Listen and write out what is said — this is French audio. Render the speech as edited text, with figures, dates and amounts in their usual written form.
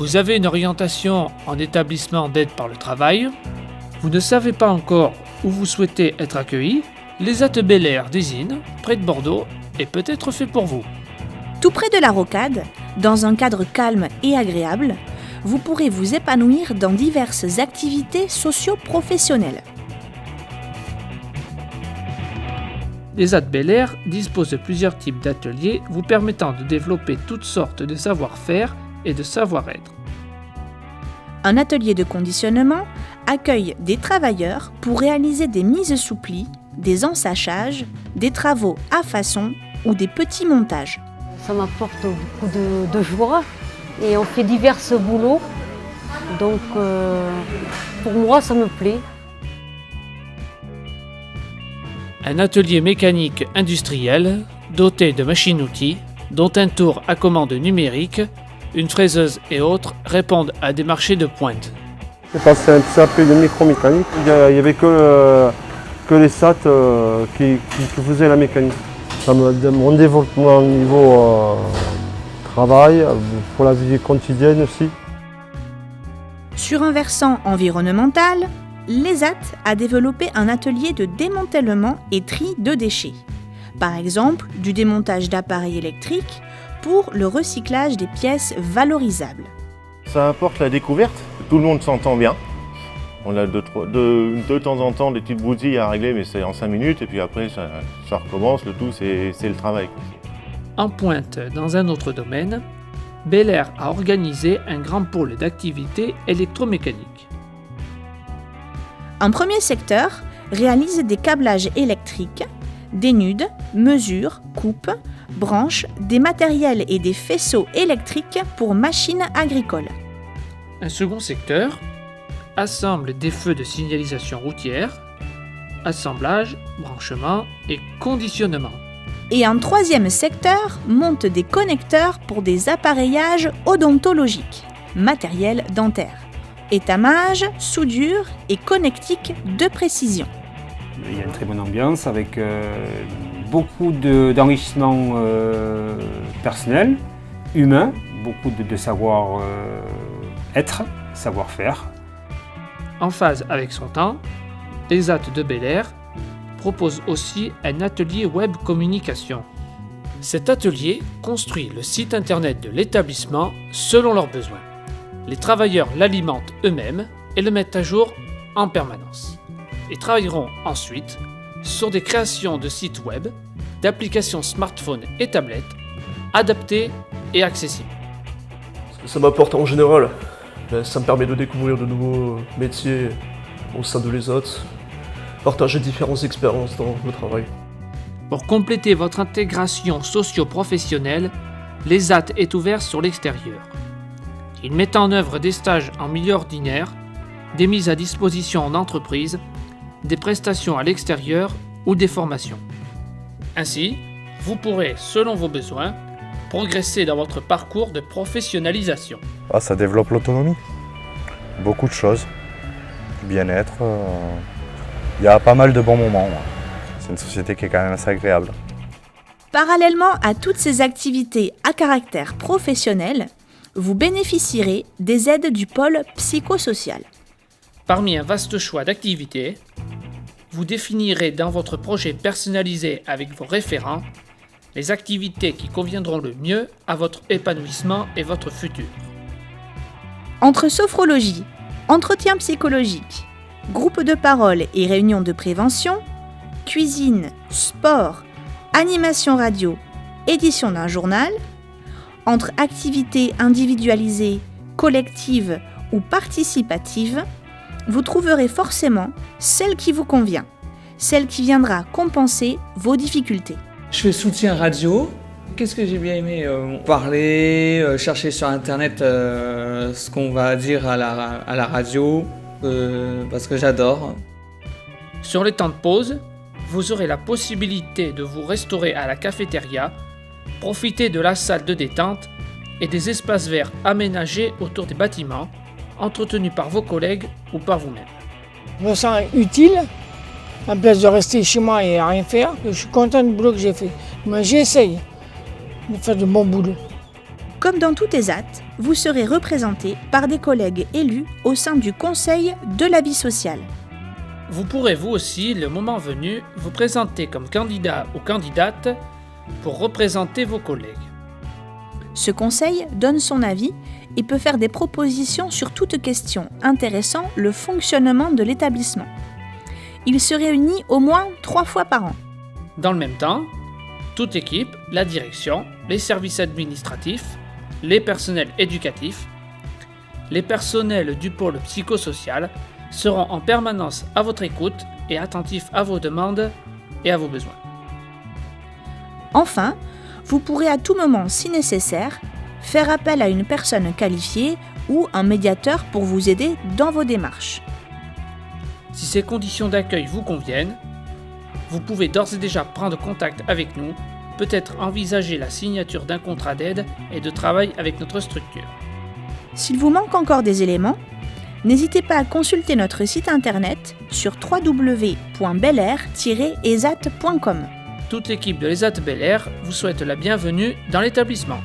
Vous avez une orientation en établissement d'aide par le travail. Vous ne savez pas encore où vous souhaitez être accueilli. Les AT Bel Air d'Isines, près de Bordeaux, est peut-être fait pour vous. Tout près de la Rocade, dans un cadre calme et agréable, vous pourrez vous épanouir dans diverses activités socio-professionnelles. Les AT Bel Air disposent de plusieurs types d'ateliers vous permettant de développer toutes sortes de savoir-faire et de savoir-être. Un atelier de conditionnement accueille des travailleurs pour réaliser des mises sous pli, des ensachages, des travaux à façon ou des petits montages. Ça m'apporte beaucoup de joie et on fait divers boulots. Donc pour moi, ça me plaît. Un atelier mécanique industriel doté de machines-outils, dont un tour à commande numérique, une fraiseuse et autres répondent à des marchés de pointe. J'ai passé un CAP de micromécanique. Il n'y avait que les SAT qui faisaient la mécanique. Mon développement au niveau travail, pour la vie quotidienne aussi. Sur un versant environnemental, l'ESAT a développé un atelier de démantèlement et tri de déchets. Par exemple, du démontage d'appareils électriques pour le recyclage des pièces valorisables. Ça apporte la découverte, tout le monde s'entend bien. On a de temps en temps des petites broutilles à régler, mais c'est en 5 minutes, et puis après ça recommence, le tout c'est le travail. En pointe dans un autre domaine, Bel Air a organisé un grand pôle d'activités électromécaniques. Un premier secteur réalise des câblages électriques, dénude, mesure, coupe, branche, des matériels et des faisceaux électriques pour machines agricoles. Un second secteur assemble des feux de signalisation routière, assemblage, branchement et conditionnement. Et un troisième secteur monte des connecteurs pour des appareillages odontologiques, matériel dentaire, étamage, soudure et connectique de précision. Il y a une très bonne ambiance avec beaucoup d'enrichissement personnel, humain, beaucoup de savoir-être, savoir-faire. En phase avec son temps, les AT de Bel Air propose aussi un atelier web communication. Cet atelier construit le site internet de l'établissement selon leurs besoins. Les travailleurs l'alimentent eux-mêmes et le mettent à jour en permanence. Ils travailleront ensuite sur des créations de sites web, d'applications smartphones et tablettes, adaptées et accessibles. Ça m'apporte en général, ça me permet de découvrir de nouveaux métiers au sein de l'ESAT, partager différentes expériences dans le travail. Pour compléter votre intégration socio-professionnelle, l'ESAT est ouvert sur l'extérieur. Il met en œuvre des stages en milieu ordinaire, des mises à disposition en entreprise, des prestations à l'extérieur ou des formations. Ainsi, vous pourrez, selon vos besoins, progresser dans votre parcours de professionnalisation. Ça développe l'autonomie. Beaucoup de choses. Bien-être. Il y a pas mal de bons moments. C'est une société qui est quand même assez agréable. Parallèlement à toutes ces activités à caractère professionnel, vous bénéficierez des aides du pôle psychosocial. Parmi un vaste choix d'activités, vous définirez dans votre projet personnalisé avec vos référents les activités qui conviendront le mieux à votre épanouissement et votre futur. Entre sophrologie, entretien psychologique, groupe de parole et réunions de prévention, cuisine, sport, animation radio, édition d'un journal, entre activités individualisées, collectives ou participatives, vous trouverez forcément celle qui vous convient, celle qui viendra compenser vos difficultés. Je fais soutien radio. Qu'est-ce que j'ai bien aimé parler, chercher sur internet ce qu'on va dire à la radio, parce que j'adore. Sur les temps de pause, vous aurez la possibilité de vous restaurer à la cafétéria, profiter de la salle de détente et des espaces verts aménagés autour des bâtiments, entretenus par vos collègues ou par vous-même. Je me sens utile, en place de rester chez moi et rien faire. Je suis content du boulot que j'ai fait. Mais j'essaye de faire du bon boulot. Comme dans tout ESAT, vous serez représenté par des collègues élus au sein du Conseil de la vie sociale. Vous pourrez vous aussi, le moment venu, vous présenter comme candidat ou candidate pour représenter vos collègues. Ce conseil donne son avis et peut faire des propositions sur toute question intéressant le fonctionnement de l'établissement. Il se réunit au moins 3 fois par an. Dans le même temps, toute équipe, la direction, les services administratifs, les personnels éducatifs, les personnels du pôle psychosocial seront en permanence à votre écoute et attentifs à vos demandes et à vos besoins. Enfin, vous pourrez à tout moment, si nécessaire, faire appel à une personne qualifiée ou un médiateur pour vous aider dans vos démarches. Si ces conditions d'accueil vous conviennent, vous pouvez d'ores et déjà prendre contact avec nous, peut-être envisager la signature d'un contrat d'aide et de travail avec notre structure. S'il vous manque encore des éléments, n'hésitez pas à consulter notre site internet sur www.belair-esat.com. Toute l'équipe de l'ESAT Bel Air vous souhaite la bienvenue dans l'établissement.